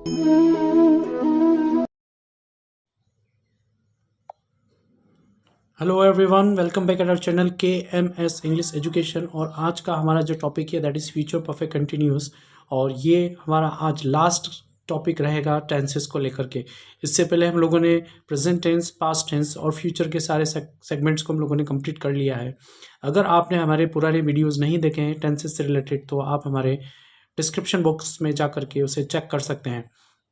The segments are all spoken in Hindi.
Hello everyone, welcome back at our channel KMS English education. और आज का हमारा जो टॉपिक है that is future perfect continuous. और ये हमारा आज लास्ट टॉपिक रहेगा टेंसेस को लेकर के। इससे पहले हम लोगों ने प्रेजेंट टेंस, पास्ट टेंस और फ्यूचर के सारे सेगमेंट्स को हम लोगों ने कंप्लीट कर लिया है। अगर आपने हमारे पुराने वीडियोज़ नहीं देखे हैं टेंसेस से रिलेटेड तो आप हमारे डिस्क्रिप्शन बॉक्स में जा करके उसे चेक कर सकते हैं।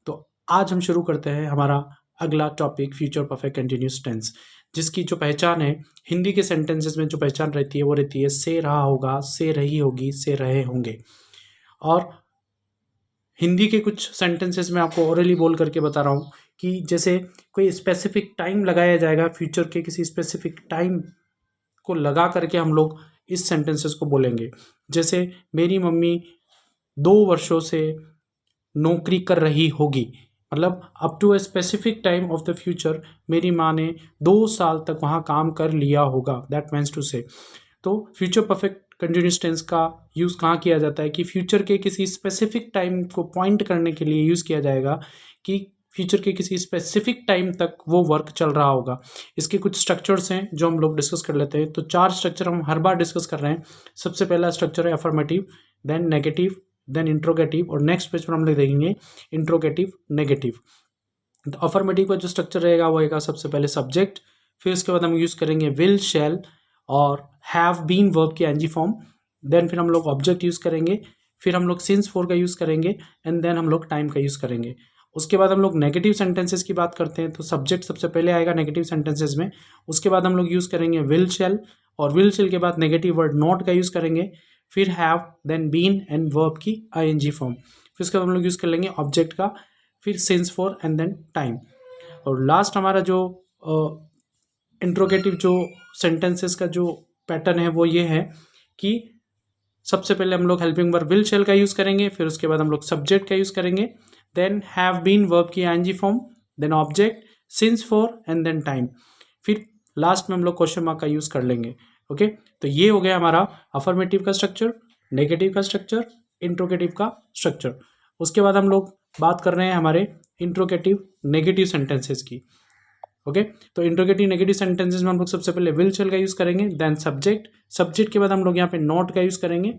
तो आज हम शुरू करते हैं हमारा अगला topic future perfect continuous tense, जिसकी जो पहचान है हिंदी के सेंटेंसेस में जो पहचान रहती है वो रहती है से रहा होगा, से रही होगी, से रहे होंगे। और हिंदी के कुछ सेंटेंसेस में आपको ओरली बोल करके बता रहा हूँ कि जैसे कोई स्पेसिफिक टाइम लगाया जाएगा, फ्यूचर के किसी स्पेसिफिक टाइम को लगा करके हम लोग इस सेंटेंसेस को बोलेंगे। जैसे मेरी मम्मी 2 वर्षों से नौकरी कर रही होगी, मतलब up to a specific time of the future मेरी माँ ने 2 साल तक वहाँ काम कर लिया होगा, दैट मीन्स टू से। तो फ्यूचर परफेक्ट कंटिन्यूस टेंस का यूज़ कहाँ किया जाता है कि फ्यूचर के किसी स्पेसिफिक टाइम को पॉइंट करने के लिए यूज़ किया जाएगा कि फ्यूचर के किसी स्पेसिफिक टाइम तक वो वर्क चल रहा होगा। इसके कुछ स्ट्रक्चर्स हैं जो हम लोग डिस्कस कर लेते हैं। तो 4 स्ट्रक्चर हम हर बार डिस्कस कर रहे हैं। सबसे पहला स्ट्रक्चर है affirmative, then negative, then interrogative, और नेक्स्ट पेज पर हम लोग देखेंगे इंट्रोगेटिव नेगेटिव। तो अफर्मेटिव का जो स्ट्रक्चर रहेगा वो रहेगा सबसे पहले सब्जेक्ट, फिर उसके बाद हम यूज़ करेंगे विल, शैल और हैव बीन वर्ब की एनजी फॉर्म। देन फिर हम लोग ऑब्जेक्ट यूज़ करेंगे, फिर हम लोग सिंस फॉर का यूज़ करेंगे, एंड देन हम लोग टाइम का यूज़ करेंगे। उसके बाद हम लोग नेगेटिव सेंटेंसेस की बात करते हैं। तो सब्जेक्ट सबसे पहले आएगा नेगेटिव सेंटेंसेस में, उसके बाद हम लोग यूज़ करेंगे विल शैल, और विल शैल के बाद नेगेटिव वर्ड नॉट का यूज़ करेंगे, फिर have, then been and verb की आईएनजी फॉर्म। फिर उसके बाद हम लोग यूज़ कर लेंगे ऑब्जेक्ट का, फिर since for and then time. और लास्ट हमारा जो इंट्रोगेटिव जो सेंटेंसेस का जो पैटर्न है वो ये है कि सबसे पहले हम लोग हेल्पिंग वर्ब विल शैल का यूज़ करेंगे, फिर उसके बाद हम लोग सब्जेक्ट का यूज़ करेंगे, देन हैव बीन वर्ब की ING form, then object, since for and then time. फिर लास्ट में हम लोग क्वेश्चन मार्क का यूज़ कर लेंगे। ओके, तो ये हो गया हमारा अफर्मेटिव का स्ट्रक्चर, नेगेटिव का स्ट्रक्चर, इंट्रोगेटिव का स्ट्रक्चर। उसके बाद हम लोग बात कर रहे हैं हमारे इंट्रोगेटिव नेगेटिव सेंटेंसेस की। ओके, तो इंट्रोगेटिव नेगेटिव सेंटेंसेस में हम लोग सबसे पहले विल शैल का यूज़ करेंगे, देन सब्जेक्ट, सब्जेक्ट के बाद हम लोग यहाँ पे नॉट का यूज़ करेंगे।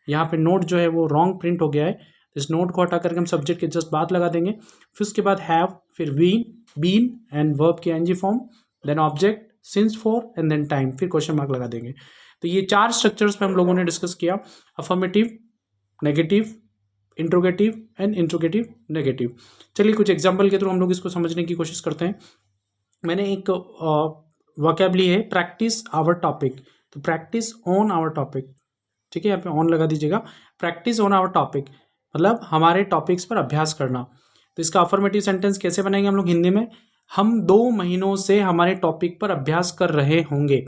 यहाँ पे नोट जो है वो रॉन्ग प्रिंट हो गया है, इस नोट को हटा करके हम सब्जेक्ट के जस्ट बाद लगा देंगे। फिर उसके बाद हैव, फिर बीन एंड वर्ब की NG form, then object, since for and then time, फिर क्वेश्चन मार्क लगा देंगे। तो ये 4 स्ट्रक्चर्स पे हम लोगों ने डिस्कस किया, affirmative, negative, interrogative and interrogative negative. चलिए कुछ एग्जाम्पल के थ्रू हम लोग इसको समझने की कोशिश करते हैं। मैंने एक वोकैबुलरी है प्रैक्टिस आवर टॉपिक, तो प्रैक्टिस ऑन आवर टॉपिक, ठीक है, यहाँ पे ऑन लगा दीजिएगा। प्रैक्टिस ऑन आवर टॉपिक मतलब हमारे टॉपिक्स पर अभ्यास करना। तो इसका अफर्मेटिव सेंटेंस कैसे बनाएंगे हम लोग हिंदी में, हम 2 महीनों से हमारे टॉपिक पर अभ्यास कर रहे होंगे।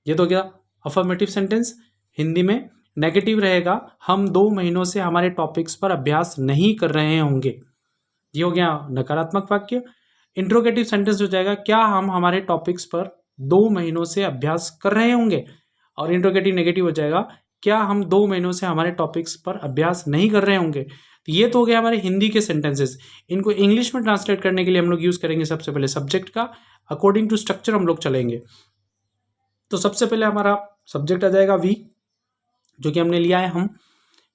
ये तो क्या अफर्मेटिव सेंटेंस। हिंदी में नेगेटिव रहेगा, हम 2 महीनों से हमारे टॉपिक्स पर अभ्यास नहीं कर रहे होंगे। ये हो गया नकारात्मक वाक्य। इंट्रोगेटिव सेंटेंस हो जाएगा, क्या हम हमारे टॉपिक्स पर 2 महीनों से अभ्यास कर रहे होंगे। और इंट्रोगेटिव नेगेटिव हो जाएगा, क्या हम 2 महीनों से हमारे टॉपिक्स पर अभ्यास नहीं कर रहे होंगे। तो ये तो हो गया हमारे हिंदी के सेंटेंसेस। इनको इंग्लिश में ट्रांसलेट करने के लिए हम लोग यूज़ करेंगे सबसे पहले सब्जेक्ट का, अकॉर्डिंग टू स्ट्रक्चर हम लोग चलेंगे। तो सबसे पहले हमारा सब्जेक्ट आ जाएगा वी, जो कि हमने लिया है हम।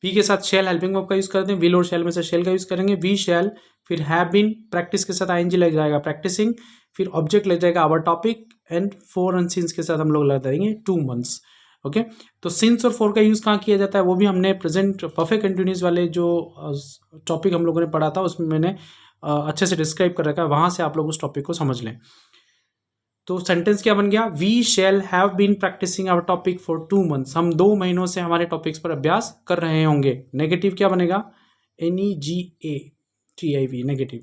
वी के साथ शैल हेल्पिंग वर्ब का यूज़ करते हैं, विल और शैल में से शैल का यूज़ करेंगे, वी शैल, फिर हैव बीन, प्रैक्टिस के साथ आईएनजी लग जाएगा प्रैक्टिसिंग, फिर ऑब्जेक्ट लग जाएगा our topic, and for and since के साथ हम लोग लगा देंगे 2 मंथ्स। ओके, तो सिंस और फॉर का यूज़ कहाँ किया जाता है वो भी हमने प्रेजेंट परफेक्ट कंटिन्यूस वाले जो टॉपिक हम लोगों ने पढ़ा था उसमें मैंने अच्छे से डिस्क्राइब कर रखा है, वहाँ से आप लोग उस टॉपिक को समझ लें। तो सेंटेंस क्या बन गया, we shall have been practicing our topic for 2 months, हम 2 महीनों से हमारे टॉपिक्स पर अभ्यास कर रहे होंगे। नेगेटिव क्या बनेगा, NEGATIV नेगेटिव।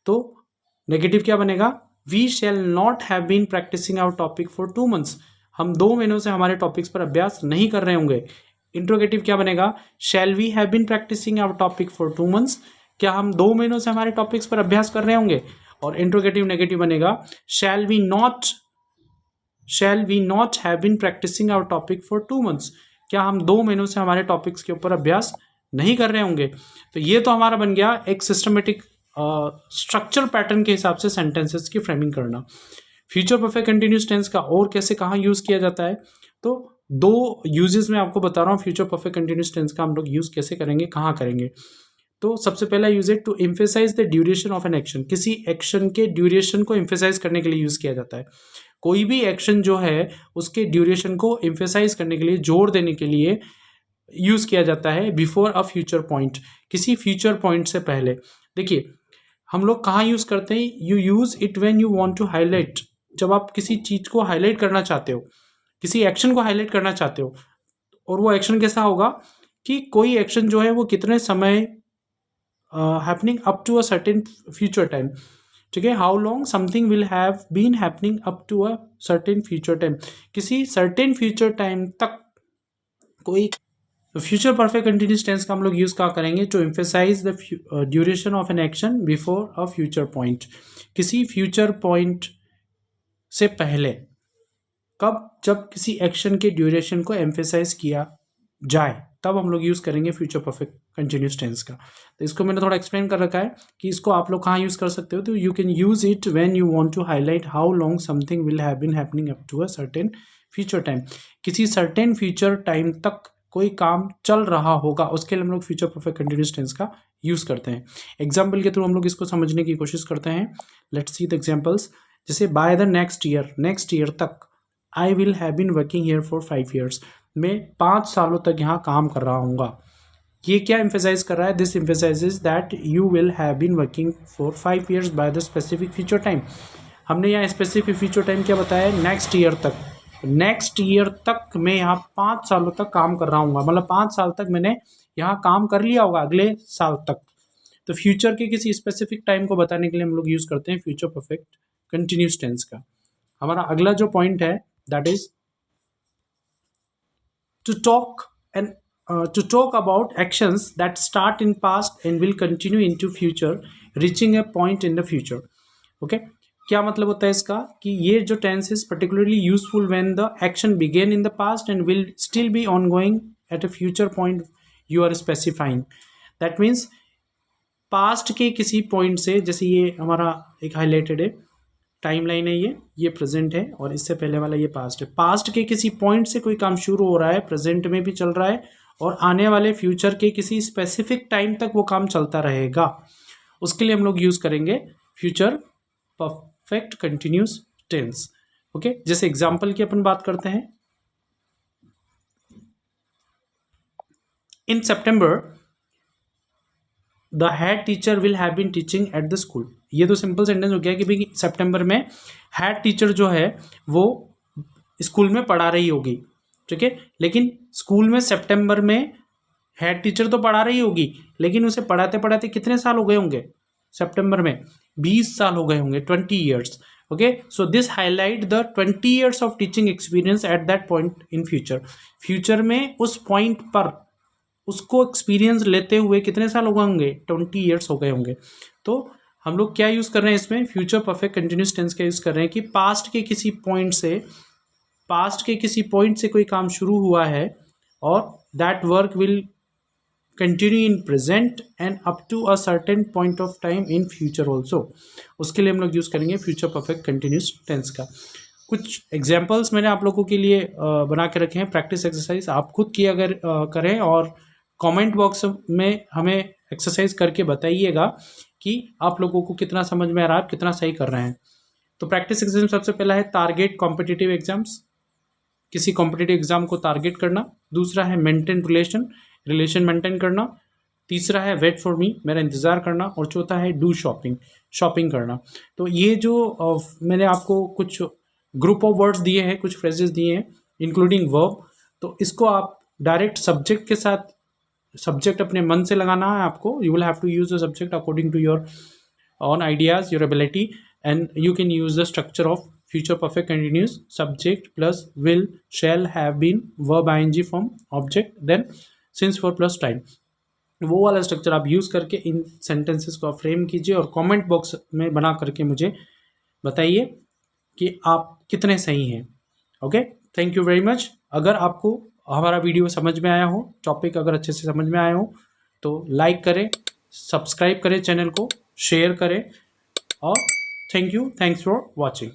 तो नेगेटिव क्या बनेगा, we shall not have been practicing our topic for 2 months, हम 2 महीनों से हमारे टॉपिक्स पर अभ्यास नहीं कर रहे होंगे। इंट्रोगेटिव क्या बनेगा, shall we have been practicing our topic for 2 months, क्या हम 2 महीनों से हमारे टॉपिक्स पर अभ्यास कर रहे होंगे। और इंट्रोगेटिव नेगेटिव बनेगा, shall we not have been practicing our topic for 2 months, क्या हम 2 महीनों से हमारे टॉपिक्स के ऊपर अभ्यास नहीं कर रहे होंगे। तो ये तो हमारा बन गया एक सिस्टमेटिक स्ट्रक्चर पैटर्न के हिसाब से सेंटेंसेस की फ्रेमिंग करना। फ्यूचर परफेक्ट कंटिन्यूस टेंस का और कैसे कहाँ यूज़ किया जाता है, तो दो यूजेस मैं आपको बता रहा हूँ फ्यूचर परफेक्ट कंटिन्यूस टेंस का हम लोग यूज़ कैसे करेंगे, कहाँ करेंगे। तो सबसे पहला यूज है to emphasize the duration of an action. किसी एक्शन के ड्यूरेशन को एम्फेसाइज करने के लिए यूज़ किया जाता है। कोई भी एक्शन जो है उसके ड्यूरेशन को एम्फेसाइज करने के लिए, जोर देने के लिए यूज़ किया जाता है बिफोर अ फ्यूचर पॉइंट, किसी फ्यूचर पॉइंट से पहले। देखिए हम लोग कहाँ यूज़ करते हैं, you use it when you want to highlight, जब आप किसी चीज़ को हाईलाइट करना चाहते हो, किसी एक्शन को हाईलाइट करना चाहते हो, और वो एक्शन कैसा होगा कि कोई एक्शन जो है वो कितने समय happening up to a certain future time, ठीक है, how long something will have been happening up to a certain future time, किसी सर्टेन फ्यूचर टाइम तक कोई। फ्यूचर परफेक्ट कंटिन्यूस टेंस का हम लोग यूज़ कहाँ करेंगे, to emphasize the duration of an action before a future point, किसी फ्यूचर पॉइंट से पहले। कब, जब किसी एक्शन के ड्यूरेशन को एम्फेसाइज किया जाए तब हम लोग यूज़ करेंगे फ्यूचर परफेक्ट कंटिन्यूस टेंस का। तो इसको मैंने थोड़ा एक्सप्लेन कर रखा है कि इसको आप लोग कहाँ यूज़ कर सकते हो, तो you can use it when you want to highlight how long something will have been happening up to a certain future time, किसी सर्टेन फ्यूचर टाइम तक कोई काम चल रहा होगा, उसके लिए हम लोग फ्यूचर परफेक्ट कंटिन्यूस टेंस का यूज़ करते हैं। एग्जाम्पल के थ्रू हम लोग इसको समझने की कोशिश करते हैं। Let's see the examples. जैसे by the next year, next year तक, I will have been working here for 5 years, मैं 5 सालों तक यहाँ काम कर रहा हूँगा। ये क्या एम्फेसाइज कर रहा है, this emphasizes that you will have been working for 5 years by the specific future time. हमने यहाँ स्पेसिफिक फ्यूचर टाइम क्या बताया, नेक्स्ट ईयर तक। नेक्स्ट ईयर तक मैं यहाँ 5 सालों तक काम कर रहा हूँ, मतलब 5 साल तक मैंने यहाँ काम कर लिया होगा, अगले साल तक। तो फ्यूचर के किसी स्पेसिफिक टाइम को बताने के लिए हम लोग यूज़ करते हैं फ्यूचर परफेक्ट कंटिन्यूस टेंस का। हमारा अगला जो पॉइंट है that is to talk about actions that start in past and will continue into future, reaching a point in the future. Okay, क्या मतलब होता है इसका कि ये जो tense is particularly useful when the action began in the past and will still be ongoing at a future point you are specifying. That means past के किसी पॉइंट से, जैसे ये हमारा एक हाईलाइटेड है टाइम लाइन है, ये प्रेजेंट है और इससे पहले वाला ये पास्ट है। पास्ट के किसी पॉइंट से कोई काम शुरू हो रहा है, प्रेजेंट में भी चल रहा है और आने वाले फ्यूचर के किसी स्पेसिफिक टाइम तक वो काम चलता रहेगा, उसके लिए हम लोग यूज़ करेंगे future perfect continuous tense. Okay, जैसे एग्जाम्पल की अपन बात करते हैं। In September the head teacher will have been teaching at the school. ये तो सिंपल सेंटेंस हो गया कि भाई सितंबर में हेड टीचर जो है वो स्कूल में पढ़ा रही होगी, ठीक है। लेकिन स्कूल में सितंबर में हेड टीचर तो पढ़ा रही होगी, लेकिन उसे पढ़ाते पढ़ाते कितने साल हो गए होंगे, सितंबर में 20 साल हो गए होंगे, 20 years। Okay, so this highlight the 20 years of teaching experience at that point in future. Future में उस पॉइंट पर उसको एक्सपीरियंस लेते हुए कितने साल हो गए होंगे, 20 years हो गए होंगे। तो हम लोग क्या यूज़ कर रहे हैं इसमें, फ्यूचर परफेक्ट कंटिन्यूस टेंस का यूज़ कर रहे हैं कि पास्ट के किसी पॉइंट से कोई काम शुरू हुआ है और that work will continue in present and up to a certain point of time in future also, उसके लिए हम लोग यूज़ करेंगे फ्यूचर परफेक्ट कंटिन्यूस टेंस का। कुछ एग्जाम्पल्स मैंने आप लोगों के लिए बना के रखे हैं, प्रैक्टिस एक्सरसाइज आप खुद की अगर करें और कमेंट बॉक्स में हमें एक्सरसाइज करके बताइएगा कि आप लोगों को कितना समझ में आ रहा है, कितना सही कर रहे हैं। तो प्रैक्टिस एग्जाम सबसे पहला है टारगेट कॉम्पिटिटिव एग्जाम्स, किसी कॉम्पिटिटिव एग्जाम को टारगेट करना। दूसरा है मेंटेन रिलेशन मेंटेन करना। तीसरा है वेट फॉर मी, मेरा इंतज़ार करना। और चौथा है डू शॉपिंग करना। तो ये जो मैंने आपको कुछ ग्रुप ऑफ वर्ड्स दिए हैं, कुछ फ्रेजेस दिए हैं इंक्लूडिंग वर्ब, तो इसको आप डायरेक्ट सब्जेक्ट के साथ, सब्जेक्ट अपने मन से लगाना है आपको। You will have to use the subject according to your own ideas, your ability, and you can use the structure of future perfect continuous, subject plus will, shall, have been, verb ING form, object, then since for plus time. वो वाला स्ट्रक्चर आप यूज़ करके इन सेंटेंसेस को फ्रेम कीजिए और कमेंट बॉक्स में बना करके मुझे बताइए कि आप कितने सही हैं। Okay, thank you very much. अगर आपको हमारा वीडियो समझ में आया हो, टॉपिक अगर अच्छे से समझ में आया हो, तो लाइक करें, सब्सक्राइब करें चैनल को, शेयर करें और thank you, thanks for watching.